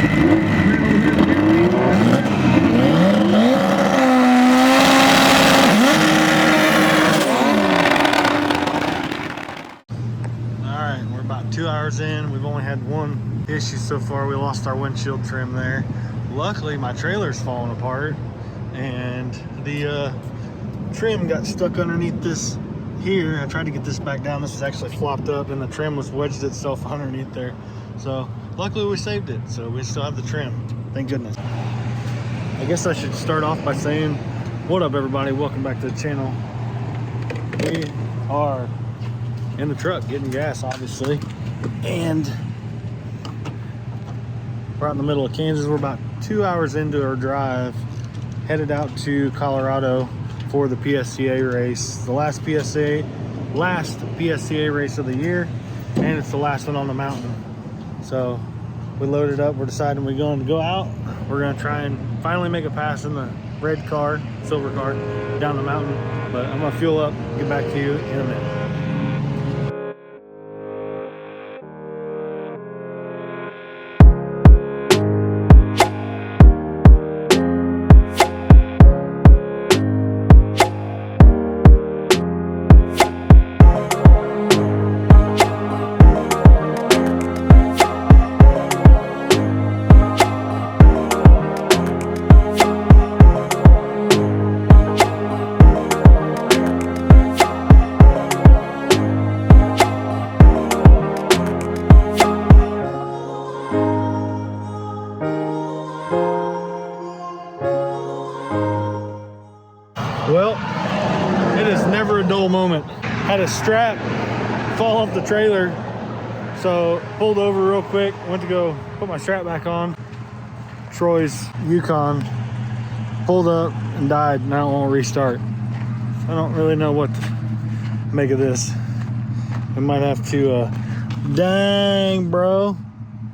Alright, we're about 2 hours in. We've only had one issue so far. We lost our windshield trim there. Luckily, my trailer's falling apart, and the trim got stuck underneath this here. I tried to get this back down. This was actually flopped up, and the trim was wedged itself underneath there. So luckily we saved it. So we still have the trim. Thank goodness. I guess I should start off by saying, what up everybody? Welcome back to the channel. We are in the truck getting gas, obviously, and we're out in the middle of Kansas. We're about 2 hours into our drive, headed out to Colorado for the PSCA race. The last PSCA race of the year, and it's the last one on the mountain. So we loaded up. We're deciding we're going to go out. We're going to try and finally make a pass in the red car, silver car, down the mountain. But I'm going to fuel up, get back to you in a minute. Well, it is never a dull moment. Had a strap fall off the trailer, so pulled over real quick, went to go put my strap back on. Troy's Yukon pulled up and died, and I don't want to restart. I don't really know what to make of this. We might have to, dang bro,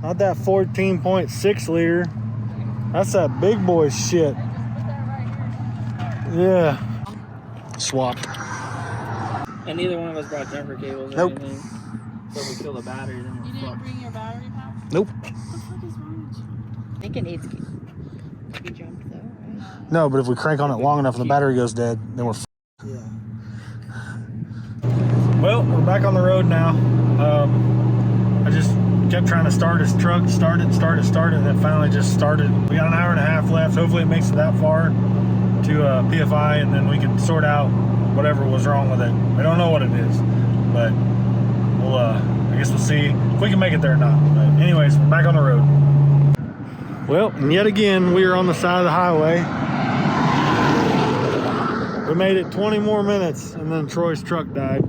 not that 14.6 liter. That's that big boy shit. Yeah. Swap. And neither one of us brought jumper cables or anything. So if we kill the battery, then You didn't bring your battery pack? Nope. What the fuck is wrong with you? I think it needs to be jumped though, right? No, but if we crank on it long enough and the battery goes dead, then we're yeah. Well, we're back on the road now. I just kept trying to start his truck, start it, and then finally just started. We got an hour and a half left. Hopefully it makes it that far to PFI, and then we can sort out whatever was wrong with it. We don't know what it is, but we'll I guess we'll see if we can make it there or not. But anyways, we're back on the road. Well, and yet again, we are on the side of the highway. We made it 20 more minutes, and then Troy's truck died.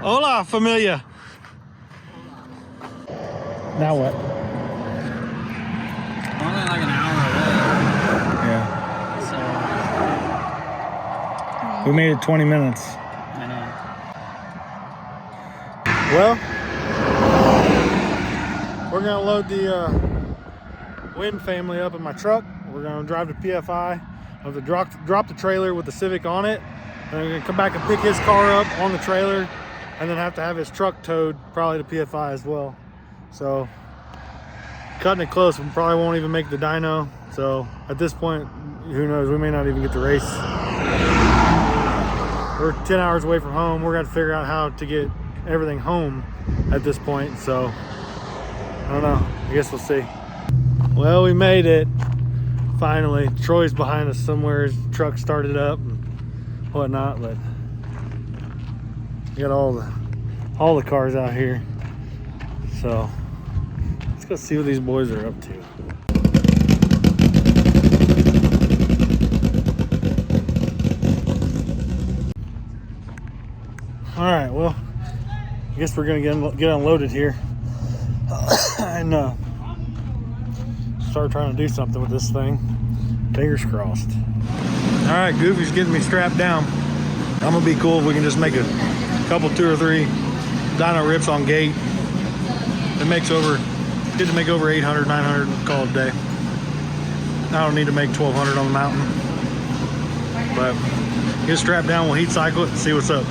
Hola, familia. Now what? Only like an hour away. Yeah. So We made it 20 minutes. I know. Well, we're gonna load the Wind family up in my truck. We're gonna drive to PFI. I have to drop the trailer with the Civic on it. And we're gonna come back and pick his car up on the trailer, and then have to have his truck towed probably to PFI as well. So cutting it close. We probably won't even make the dyno. So at this point, who knows? We may not even get the race. We're 10 hours away from home. We're gonna figure out how to get everything home at this point. So I don't know. I guess we'll see. Well, we made it finally. Troy's behind us somewhere. His truck started up and whatnot, but we got all the cars out here. So let's go see what these boys are up to. All right, well, I guess we're gonna get unloaded here and start trying to do something with this thing. Fingers crossed. All right, Goofy's getting me strapped down. I'm gonna be cool if we can just make a couple, 2 or 3 dyno rips on gate. It makes get to make over 800, 900, call it a day. I don't need to make 1200 on the mountain, but get strapped down, we'll heat cycle it and see what's up.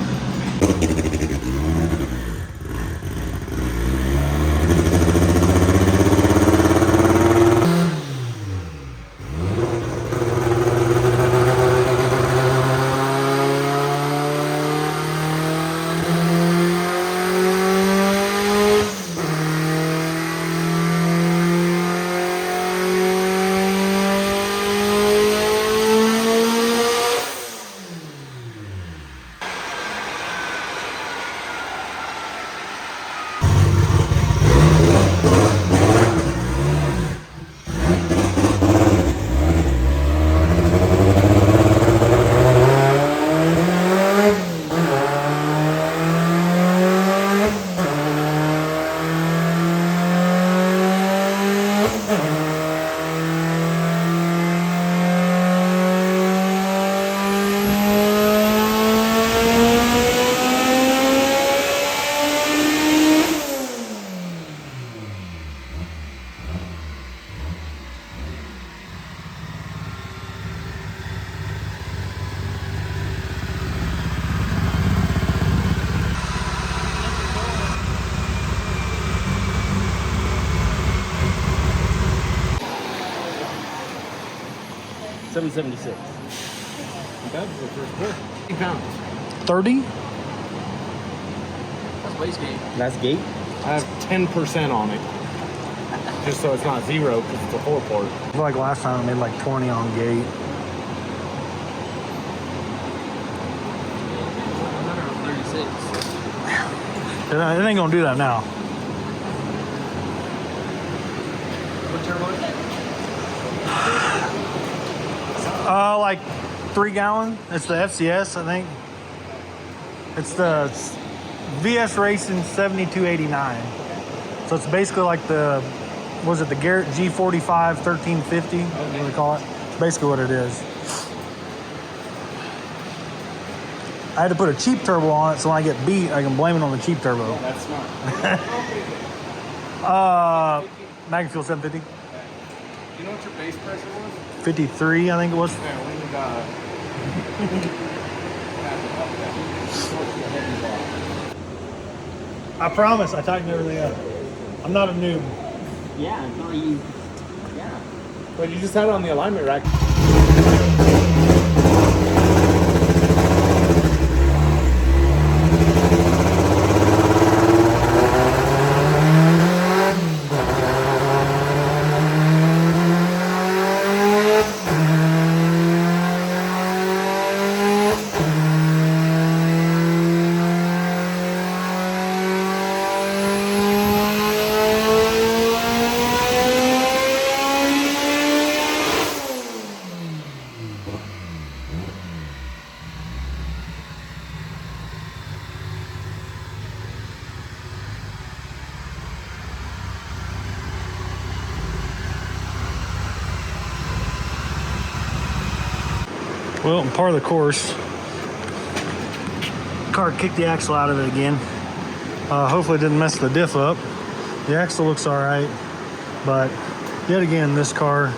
776. Okay, so first pull. 50 pounds. 30? That's waste gate. That's gate. I have 10% on it. Just so it's not 0 because it's a 4-port. I feel like last time I made like 20 on gate. 136. It ain't gonna do that now. What turbo is it? Like 3 gallon. It's the FCS, I think. It's the VS Racing 7289. So it's basically like the, was it the Garrett G45 1350? What do they call it? It's basically what it is. I had to put a cheap turbo on it, so when I get beat, I can blame it on the cheap turbo. Yeah, that's smart. Magnfuel 750. You know what your base pressure was? 53, I think it was. Yeah, we got I promise, I tightened everything up. I'm not a noob. Yeah, no, you. Yeah. But you just had it on the alignment rack. Well, part of the course, car kicked the axle out of it again. Hopefully it didn't mess the diff up. The axle looks all right, but yet again, this car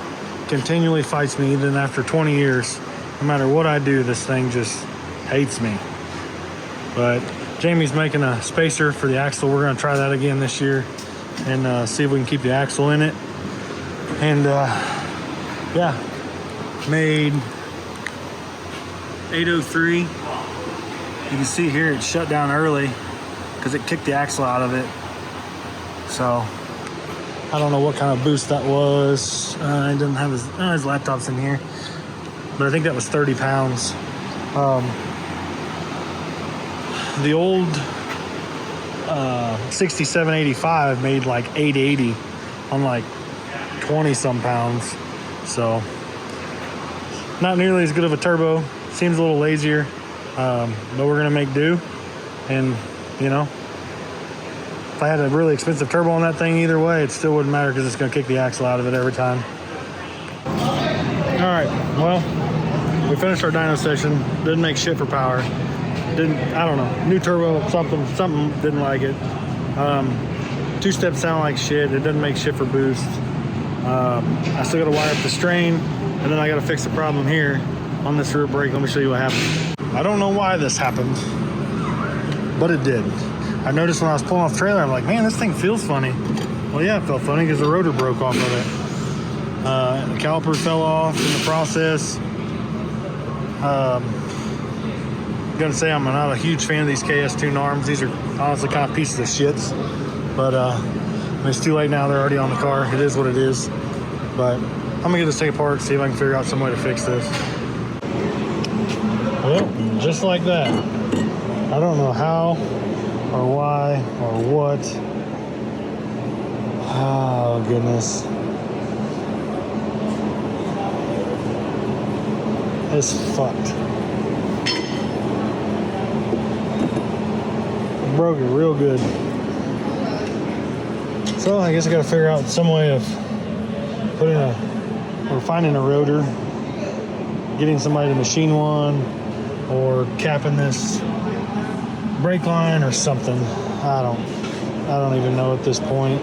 continually fights me even after 20 years. No matter what I do, this thing just hates me. But Jamie's making a spacer for the axle. We're gonna try that again this year and see if we can keep the axle in it. And yeah, made 803. You can see here it shut down early because it kicked the axle out of it. So I don't know what kind of boost that was. He doesn't have his laptop's in here, but I think that was 30 pounds. The old 6785 made like 880 on like 20 some pounds. So not nearly as good of a turbo. Seems a little lazier, but we're gonna make do. And you know, if I had a really expensive turbo on that thing, either way, it still wouldn't matter because it's gonna kick the axle out of it every time. All right, well, we finished our dyno session. Didn't make shit for power. I don't know, new turbo, something didn't like it. Two-step sound like shit. It doesn't make shit for boost. I still gotta wire up the strain, and then I gotta fix the problem here on this rear brake. Let me show you what happened. I don't know why this happened, but it did. I noticed when I was pulling off the trailer, I'm like, man, this thing feels funny. Well, yeah, it felt funny because the rotor broke off of it. The caliper fell off in the process. Gonna say I'm not a huge fan of these KS2 arms. These are honestly kind of pieces of shits, but it's too late now. They're already on the car. It is what it is. But I'm gonna get this thing apart, see if I can figure out some way to fix this. Well, just like that. I don't know how or why or what. Oh goodness. It's fucked. Broke it real good. So I guess I gotta figure out some way of finding a rotor, getting somebody to machine one, or capping this brake line or something. I don't even know at this point.